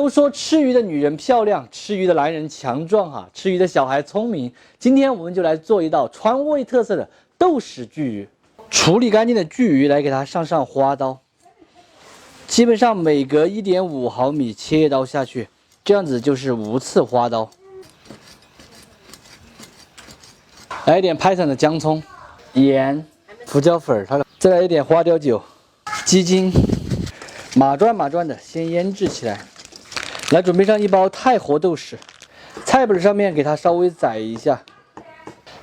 都说吃鱼的女人漂亮，吃鱼的男人强壮哈，吃鱼的小孩聪明。今天我们就来做一道川味特色的豆豉巨鱼。处理干净的巨鱼来给它上花刀，基本上每隔1.5毫米切一刀下去，这样子就是无刺花刀。来一点拍散的姜葱、盐、胡椒粉，再来一点花雕酒、鸡精，码转的先腌制起来。来准备上1包太活豆豉，菜本上面给它稍微宰一下。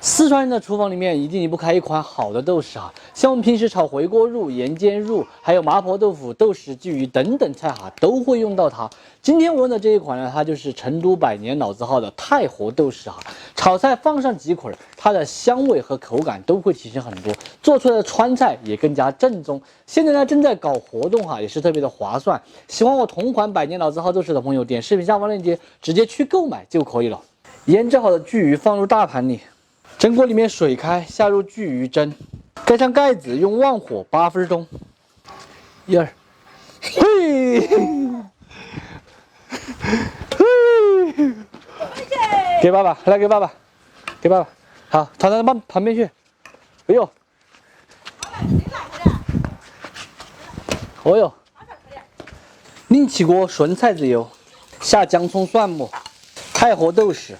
四川人的厨房里面一定离不开一款好的豆豉啊，像我们平时炒回锅肉、盐煎肉，还有麻婆豆腐、豆豉鲫鱼等等菜哈，都会用到它。今天我用的这一款呢，它就是成都百年老字号的太活豆豉哈，炒菜放上几捆，它的香味和口感都会提升很多，做出来的川菜也更加正宗。现在呢正在搞活动哈，也是特别的划算。喜欢我同款百年老字号豆豉的朋友，点视频下方链接直接去购买就可以了。腌制好的巨鱼放入大盘里。蒸锅里面水开，下入巨鱼蒸，盖上盖子，用旺火8分钟。1、2，嘿，嘿，给爸爸，来给爸爸，给爸爸，好，躺到旁边去。哎呦，哦呦，另起锅纯菜籽油，下姜葱蒜末，太活豆豉。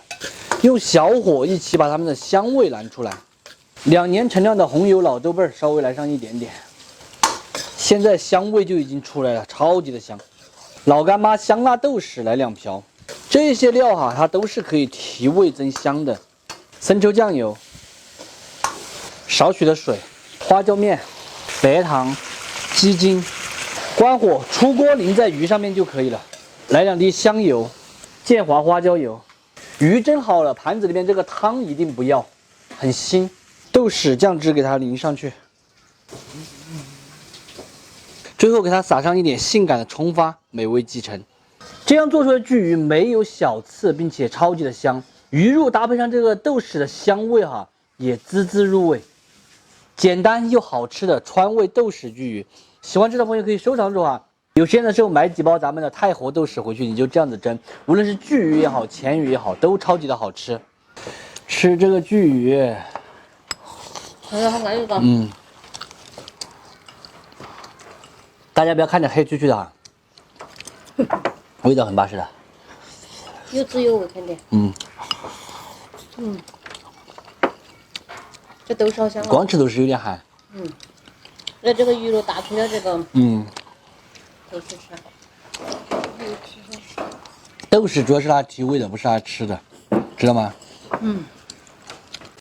用小火一起把它们的香味燃出来。2年陈酿的红油老豆瓣稍微来上一点点，现在香味就已经出来了，超级的香。老干妈香辣豆豉来2瓢，这些料哈，它都是可以提味增香的。生抽酱油，少许的水，花椒面、白糖、鸡精，关火出锅淋在鱼上面就可以了。来2滴香油，建华花椒油。鱼蒸好了，盘子里面这个汤一定不要，很腥。豆豉酱汁给它淋上去，最后给它撒上一点性感的葱花，美味继承。这样做出的巨鱼没有小刺，并且超级的香。鱼肉搭配上这个豆豉的香味哈，也滋滋入味。简单又好吃的川味豆豉巨鱼，喜欢吃的朋友可以收藏住啊。有闲的时候买几包咱们的太活豆豉回去，你就这样子蒸，无论是巨鱼也好，鲶鱼也好，都超级的好吃。吃这个巨鱼，大家不要看着黑黢黢的啊，味道很巴适的，有滋有味，肯定。这豆豉好香啊！光吃都是有点寒。那这个鱼肉搭配了这个，豆豉吃。豆豉主要是它提味的，不是它吃的，知道吗？